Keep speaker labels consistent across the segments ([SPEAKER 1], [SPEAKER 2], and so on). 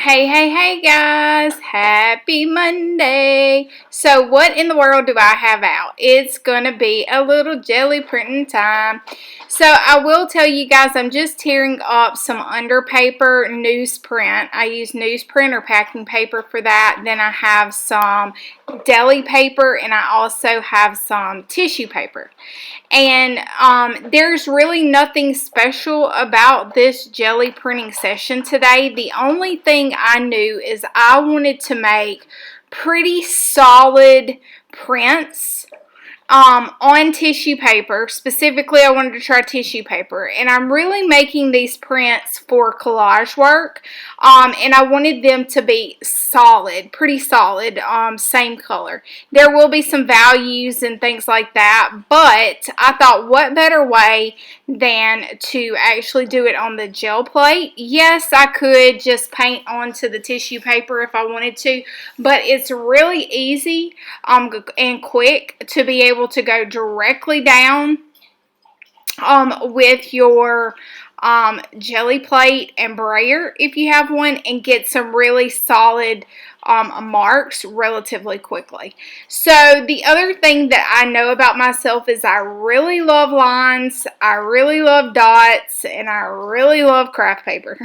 [SPEAKER 1] Hey guys, happy Monday. So what in the world do I have out? It's gonna be a little jelly printing time. So I will tell you guys, I'm just tearing up some underpaper newsprint. I use newsprint or packing paper for that. Then I have some deli paper and I also have some tissue paper. And there's really nothing special about this jelly printing session today. The only thing I knew is I wanted to make pretty solid prints on tissue paper. Specifically, I wanted to try tissue paper, and I'm really making these prints for collage work, and I wanted them to be solid, pretty solid, same color. There will be some values and things like that, but I thought what better way than to actually do it on the gel plate. Yes, I could just paint onto the tissue paper if I wanted to, but it's really easy and quick to be able to go directly down with your jelly plate and brayer if you have one, and get some really solid marks relatively quickly. So the other thing that I know about myself is I really love lines, I really love dots, and I really love craft paper.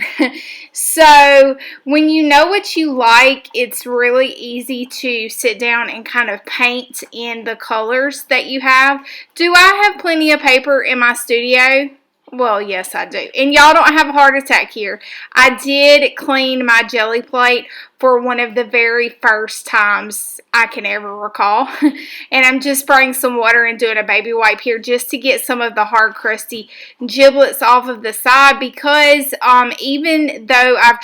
[SPEAKER 1] So when you know what you like, it's really easy to sit down and kind of paint in the colors that you have. Do I have plenty of paper in my studio? Well, yes, I do. And y'all don't have a heart attack here. I did clean my jelly plate for one of the very first times I can ever recall. And I'm just spraying some water and doing a baby wipe here just to get some of the hard, crusty giblets off of the side, because even though I've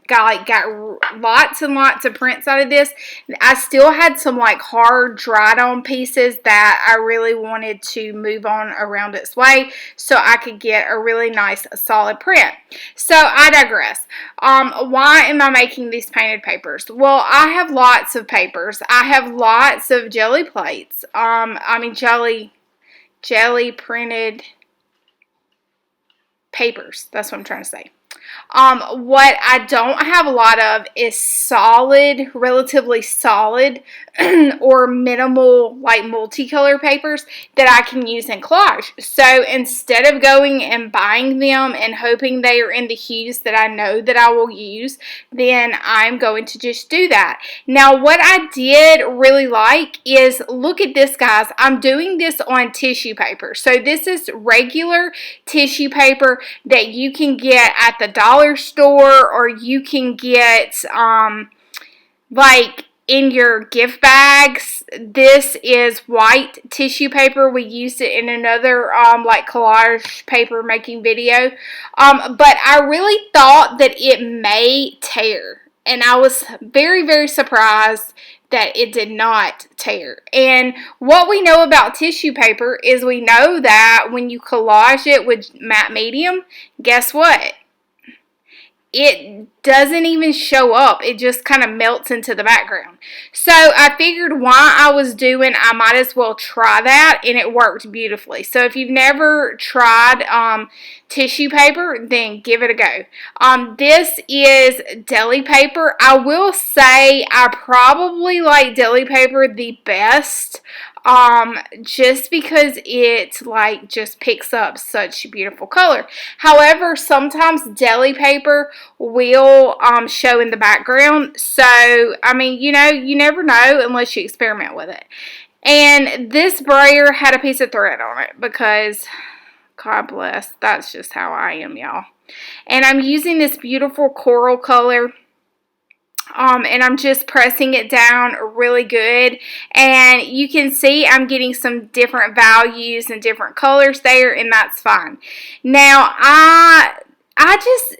[SPEAKER 1] got lots and lots of prints out of this, I still had some like hard, dried on pieces that I really wanted to move on around its way so I could get a really nice solid print. So I digress. Why am I making these painted papers? Well, I have lots of papers. I have lots of jelly plates. Jelly printed papers. That's what I'm trying to say. What I don't have a lot of is solid, relatively solid, or minimal, like multicolor papers that I can use in collage. So instead of going and buying them and hoping they are in the hues that I know that I will use, then I'm going to just do that. Now, what I did really like is, look at this, guys. I'm doing this on tissue paper. So this is regular tissue paper that you can get at the dollar store, or you can get like in your gift bags. This is white tissue paper. We used it in another like collage paper making video, but I really thought that it may tear, and I was very, very surprised that it did not tear. And what we know about tissue paper is we know that when you collage it with matte medium, guess what? It doesn't even show up. It just kind of melts into the background. So I figured while I was doing, I might as well try that, and it worked beautifully. So if you've never tried tissue paper, then give it a go. This is deli paper. I will say I probably like deli paper the best, just because it like just picks up such beautiful color. However, sometimes deli paper will show in the background. So, I mean, you know, you never know unless you experiment with it. And this brayer had a piece of thread on it because, God bless, that's just how I am, y'all. And I'm using this beautiful coral color. And I'm just pressing it down really good, and you can see I'm getting some different values and different colors there, and that's fine. Now,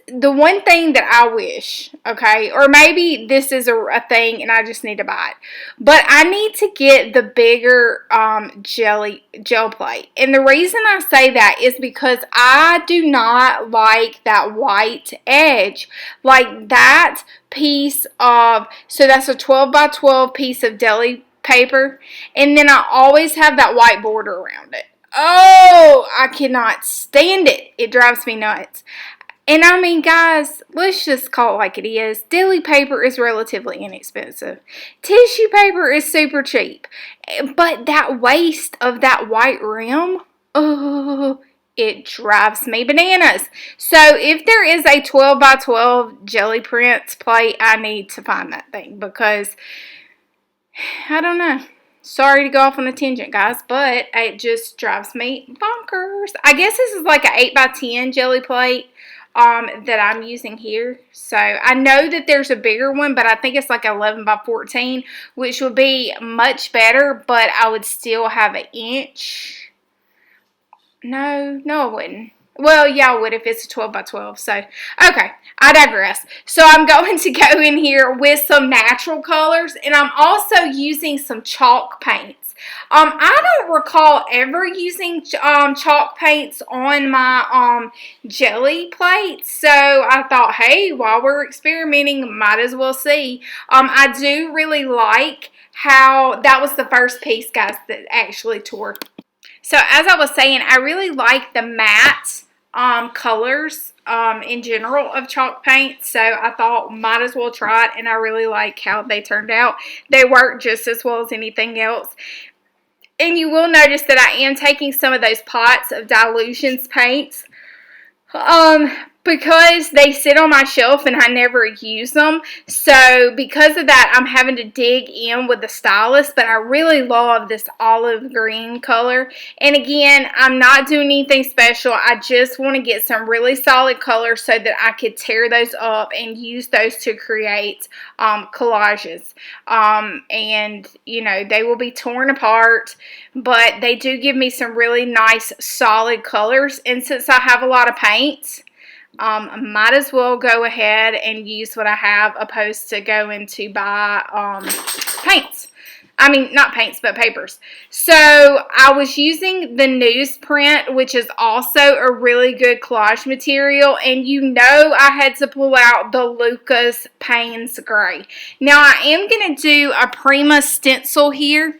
[SPEAKER 1] the one thing that I wish, okay, or maybe this is a thing and I just need to buy it, but I need to get the bigger gel plate. And the reason I say that is because I do not like that white edge. Like that piece of, so that's a 12 by 12 piece of deli paper, and then I always have that white border around it. Oh, I cannot stand it. It drives me nuts. And I mean, guys, let's just call it like it is. Deli paper is relatively inexpensive. Tissue paper is super cheap. But that waste of that white rim, oh, it drives me bananas. So if there is a 12 by 12 Gelli Prints plate, I need to find that thing because I don't know. Sorry to go off on a tangent, guys, but it just drives me bonkers. I guess this is like an 8 by 10 Gelli plate that I'm using here. So I know that there's a bigger one, but I think it's like 11 by 14, which would be much better, but I would still have an inch. No, I wouldn't. Well, yeah, I would if it's a 12 by 12. So, okay, I digress. So, I'm going to go in here with some natural colors, and I'm also using some chalk paints. I don't recall ever using chalk paints on my Gelli plates, so I thought, hey, while we're experimenting, might as well see. I do really like how that was the first piece, guys, that actually tore. So as I was saying, I really like the matte colors in general of chalk paint. So I thought might as well try it, and I really like how they turned out. They work just as well as anything else. And you will notice that I am taking some of those pots of dilutions paints because they sit on my shelf and I never use them. So because of that, I'm having to dig in with the stylus, but I really love this olive green color. And again, I'm not doing anything special. I just want to get some really solid colors so that I could tear those up and use those to create collages. And you know, they will be torn apart, but they do give me some really nice solid colors. And since I have a lot of paints, might as well go ahead and use what I have opposed to going to buy paints. I mean, not paints, but papers. So I was using the newsprint, which is also a really good collage material. And you know I had to pull out the Lucas Payne's Gray. Now I am going to do a Prima stencil here.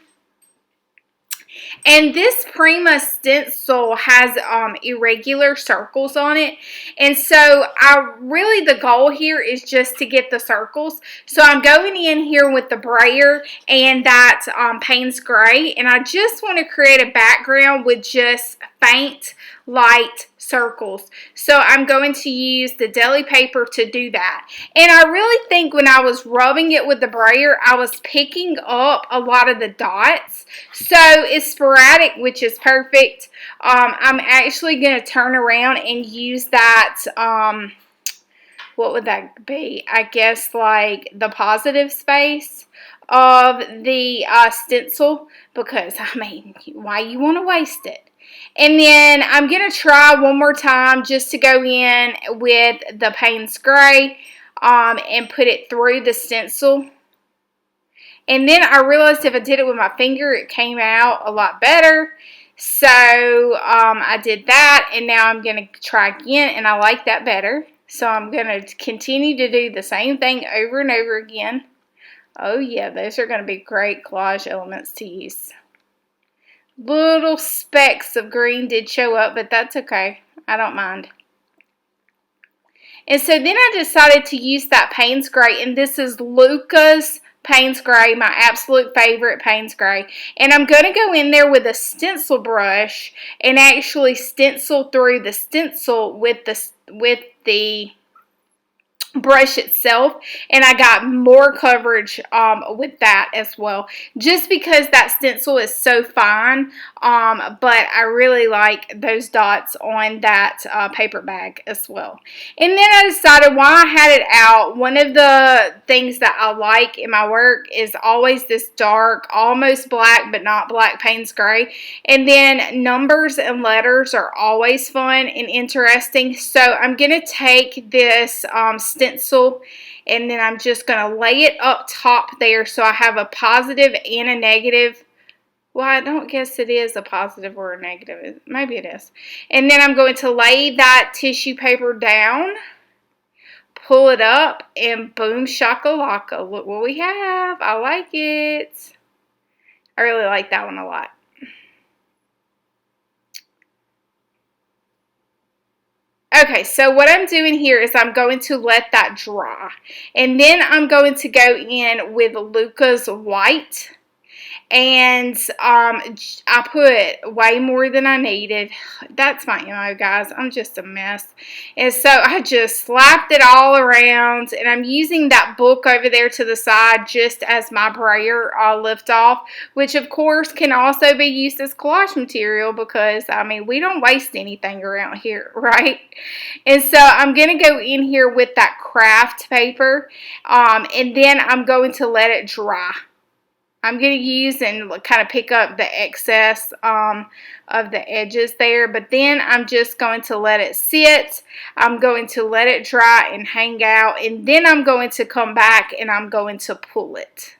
[SPEAKER 1] And this Prima stencil has irregular circles on it. And so the goal here is just to get the circles. So I'm going in here with the brayer and that Payne's Gray. And I just want to create a background with just faint light circles. So I'm going to use the deli paper to do that. And I really think when I was rubbing it with the brayer, I was picking up a lot of the dots. So it's sporadic, which is perfect. I'm actually going to turn around and use that, what would that be? I guess like the positive space of the stencil, because I mean, why you want to waste it? And then I'm going to try one more time just to go in with the Payne's Gray and put it through the stencil. And then I realized if I did it with my finger, it came out a lot better. So I did that, and now I'm going to try again, and I like that better. So I'm going to continue to do the same thing over and over again. Oh yeah, those are going to be great collage elements to use. Little specks of green did show up, but that's okay. I don't mind. And so then I decided to use that Payne's Gray, and this is Lucas Payne's Gray, my absolute favorite Payne's Gray. And I'm going to go in there with a stencil brush and actually stencil through the stencil with the brush itself, and I got more coverage with that as well, just because that stencil is so fine, but I really like those dots on that paper bag as well. And then I decided while I had it out, one of the things that I like in my work is always this dark, almost black but not black Payne's Gray, and then numbers and letters are always fun and interesting. So I'm going to take this stencil, and then I'm just going to lay it up top there so I have a positive and a negative. Well, I don't guess it is a positive or a negative. Maybe it is. And then I'm going to lay that tissue paper down, pull it up, and boom shakalaka. Look what we have. I like it. I really like that one a lot. Okay, so what I'm doing here is I'm going to let that dry. And then I'm going to go in with Luca's white. And I put way more than I needed. That's my MO, guys. I'm just a mess. And so I just slapped it all around. And I'm using that book over there to the side just as my brayer lift off, which of course can also be used as collage material because, I mean, we don't waste anything around here, right? And so I'm going to go in here with that craft paper. And then I'm going to let it dry. I'm going to use and kind of pick up the excess of the edges there. But then I'm just going to let it sit. I'm going to let it dry and hang out. And then I'm going to come back and I'm going to pull it.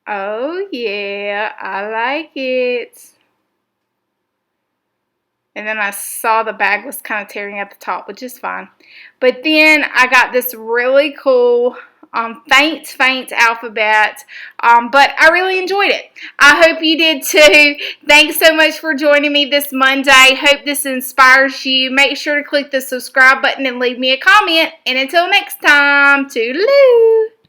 [SPEAKER 1] Oh, yeah. I like it. And then I saw the bag was kind of tearing at the top, which is fine. But then I got this really cool faint alphabet, but I really enjoyed it. I hope you did too. Thanks so much for joining me this Monday. Hope this inspires you. Make sure to click the subscribe button and leave me a comment. And until next time, toodaloo.